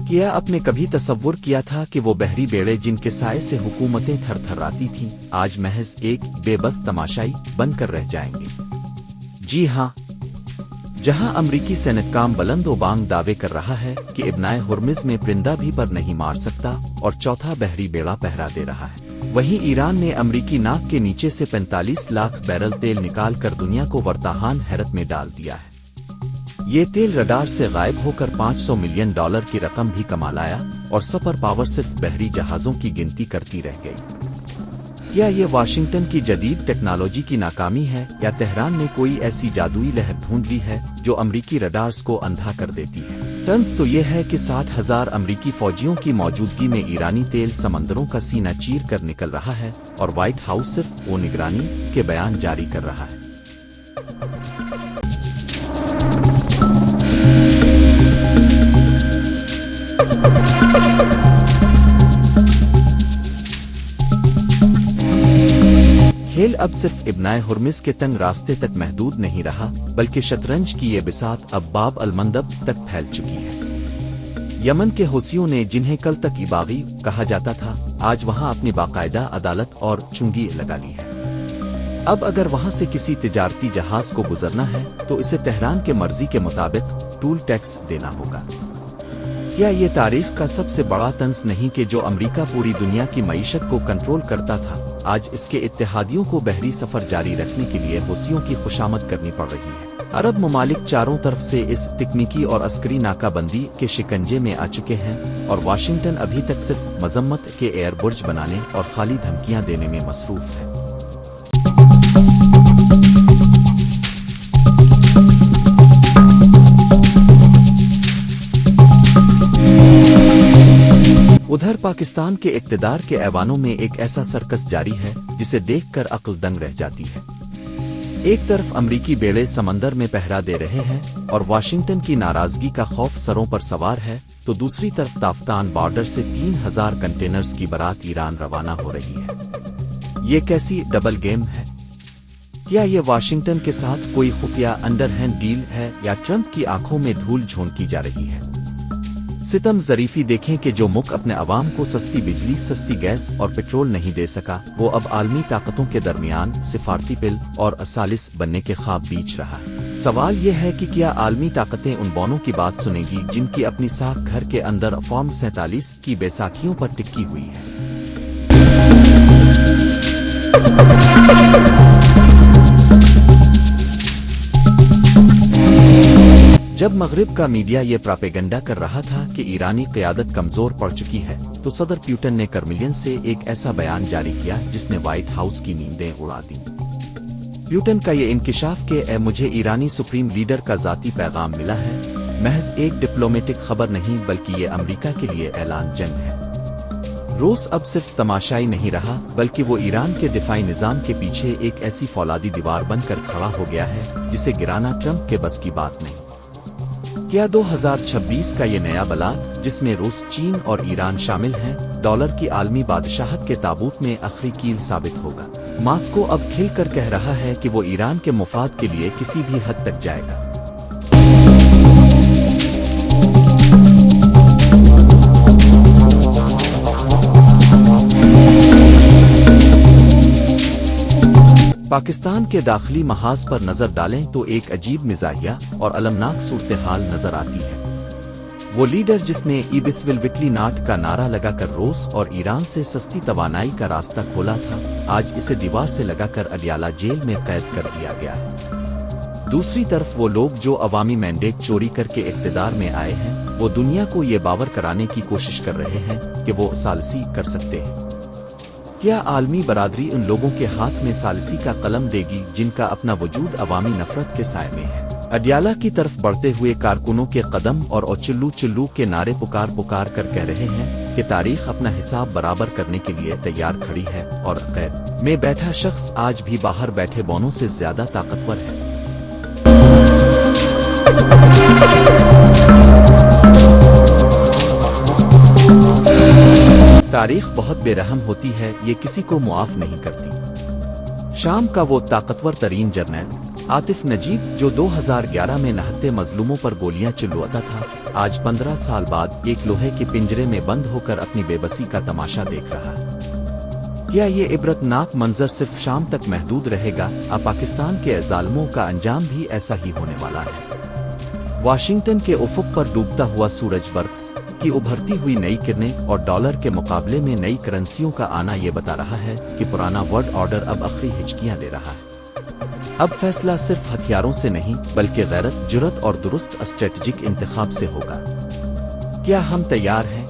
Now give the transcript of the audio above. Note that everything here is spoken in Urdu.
کیا آپ نے کبھی تصور کیا تھا کہ وہ بحری بیڑے جن کے سائے سے حکومتیں تھر تھراتی تھیں آج محض ایک بے بس تماشائی بن کر رہ جائیں گے؟ جی ہاں، جہاں امریکی سینٹ کام بلند و بانگ دعوے کر رہا ہے کہ ابنائے ہرمز میں پرندہ بھی پر نہیں مار سکتا اور چوتھا بحری بیڑا پہرا دے رہا ہے، وہیں ایران نے امریکی ناک کے نیچے سے 45 لاکھ بیرل تیل نکال کر دنیا کو ورتاحان حیرت میں ڈال دیا ہے۔ یہ تیل رڈار سے غائب ہو کر $500 ملین کی رقم بھی کما لایا اور سپر پاور صرف بحری جہازوں کی گنتی کرتی رہ گئی۔ کیا یہ واشنگٹن کی جدید ٹیکنالوجی کی ناکامی ہے یا تہران نے کوئی ایسی جادوئی لہر ڈھونڈ لی ہے جو امریکی رڈارز کو اندھا کر دیتی ہے؟ طنز تو یہ ہے کہ 60,000 امریکی فوجیوں کی موجودگی میں ایرانی تیل سمندروں کا سینہ چیر کر نکل رہا ہے اور وائٹ ہاؤس صرف وہ نگرانی کے بیان جاری کر رہا ہے۔ کھیل اب صرف ابنائے ہرمز کے تنگ راستے تک محدود نہیں رہا بلکہ شطرنج کی یہ بساط اب باب المندب تک پھیل چکی ہے۔ یمن کے حوثیوں نے جنہیں کل تک عباغی کہا جاتا تھا آج وہاں اپنی باقاعدہ عدالت اور چنگی لگا لی ہے۔ اب اگر وہاں سے کسی تجارتی جہاز کو گزرنا ہے تو اسے تہران کے مرضی کے مطابق ٹول ٹیکس دینا ہوگا۔ کیا یہ تاریخ کا سب سے بڑا طنز نہیں کہ جو امریکہ پوری دنیا کی معیشت کو کنٹرول کرتا تھا آج اس کے اتحادیوں کو بحری سفر جاری رکھنے کے لیے حوثیوں کی خوشامد کرنی پڑ رہی ہے؟ عرب ممالک چاروں طرف سے اس تکنیکی اور عسکری ناکہ بندی کے شکنجے میں آ چکے ہیں اور واشنگٹن ابھی تک صرف مذمت کے ایئر برج بنانے اور خالی دھمکیاں دینے میں مصروف ہے۔ ادھر پاکستان کے اقتدار کے ایوانوں میں ایک ایسا سرکس جاری ہے جسے دیکھ کر عقل دنگ رہ جاتی ہے۔ ایک طرف امریکی بیڑے سمندر میں پہرا دے رہے ہیں اور واشنگٹن کی ناراضگی کا خوف سروں پر سوار ہے تو دوسری طرف تافتان بارڈر سے 3000 کنٹینرز کی بارات ایران روانہ ہو رہی ہے۔ یہ کیسی ڈبل گیم ہے؟ کیا یہ واشنگٹن کے ساتھ کوئی خفیہ انڈر ہینڈ ڈیل ہے یا ٹرمپ کی آنکھوں میں دھول جھونکی جا رہی ہے؟ ستم ظریفی دیکھیں کہ جو ملک اپنے عوام کو سستی بجلی، سستی گیس اور پیٹرول نہیں دے سکا وہ اب عالمی طاقتوں کے درمیان سفارتی پل اور ثالث بننے کے خواب بیچ رہا ہے۔ سوال یہ ہے کہ کیا عالمی طاقتیں ان بونوں کی بات سنیں گی جن کی اپنی ساکھ گھر کے اندر فارم 47 کی بیساکھیوں پر ٹکی ہوئی ہے؟ جب مغرب کا میڈیا یہ پراپیگنڈا کر رہا تھا کہ ایرانی قیادت کمزور پڑ چکی ہے تو صدر پیوٹن نے کرملین سے ایک ایسا بیان جاری کیا جس نے وائٹ ہاؤس کی نیندیں اڑا دیں۔ پیوٹن کا یہ انکشاف کہ مجھے ایرانی سپریم لیڈر کا ذاتی پیغام ملا ہے محض ایک ڈپلومیٹک خبر نہیں بلکہ یہ امریکہ کے لیے اعلان جنگ ہے۔ روس اب صرف تماشائی نہیں رہا بلکہ وہ ایران کے دفاعی نظام کے پیچھے ایک ایسی فولادی دیوار بن کر کھڑا ہو گیا ہے جسے گرانا ٹرمپ کے بس کی بات نہیں۔ کیا 2026 کا یہ نیا بلاگ جس میں روس، چین اور ایران شامل ہیں ڈالر کی عالمی بادشاہت کے تابوت میں آخری کیل ثابت ہوگا؟ ماسکو اب کھل کر کہہ رہا ہے کہ وہ ایران کے مفاد کے لیے کسی بھی حد تک جائے گا۔ پاکستان کے داخلی محاذ پر نظر ڈالیں تو ایک عجیب مزاحیہ اور المناک صورتحال نظر آتی ہے۔ وہ لیڈر جس نے ای بسول وٹلی ناٹ کا نعرہ لگا کر روس اور ایران سے سستی توانائی کا راستہ کھولا تھا آج اسے دیوار سے لگا کر اڈیالہ جیل میں قید کر دیا گیا ہے۔ دوسری طرف وہ لوگ جو عوامی مینڈیٹ چوری کر کے اقتدار میں آئے ہیں وہ دنیا کو یہ باور کرانے کی کوشش کر رہے ہیں کہ وہ ثالثی کر سکتے ہیں۔ کیا عالمی برادری ان لوگوں کے ہاتھ میں ثالثی کا قلم دے گی جن کا اپنا وجود عوامی نفرت کے سائے میں ہے؟ اڈیالہ کی طرف بڑھتے ہوئے کارکنوں کے قدم اور چلو چلو کے نعرے پکار کر کہہ رہے ہیں کہ تاریخ اپنا حساب برابر کرنے کے لیے تیار کھڑی ہے اور قید میں بیٹھا شخص آج بھی باہر بیٹھے بونوں سے زیادہ طاقتور ہے۔ تاریخ بہت بے رحم ہوتی ہے، یہ کسی کو معاف نہیں کرتی۔ شام کا وہ طاقتور ترین جرنیل عاطف نجیب جو 2011 میں نہتے مظلوموں پر گولیاں چلواتا تھا، آج 15 سال بعد ایک لوہے کے پنجرے میں بند ہو کر اپنی بے بسی کا تماشا دیکھ رہا ہے۔ کیا یہ عبرت ناک منظر صرف شام تک محدود رہے گا؟ اب پاکستان کے ظالموں کا انجام بھی ایسا ہی ہونے والا ہے۔ واشنگٹن کے افق پر ڈوبتا ہوا سورج برقس کی ابھرتی ہوئی نئی کرنیں اور ڈالر کے مقابلے میں نئی کرنسیوں کا آنا یہ بتا رہا ہے کہ پرانا ورلڈ آرڈر اب آخری ہچکیاں لے رہا ہے۔ اب فیصلہ صرف ہتھیاروں سے نہیں بلکہ غیرت، جرأت اور درست اسٹریٹجک انتخاب سے ہوگا۔ کیا ہم تیار ہیں؟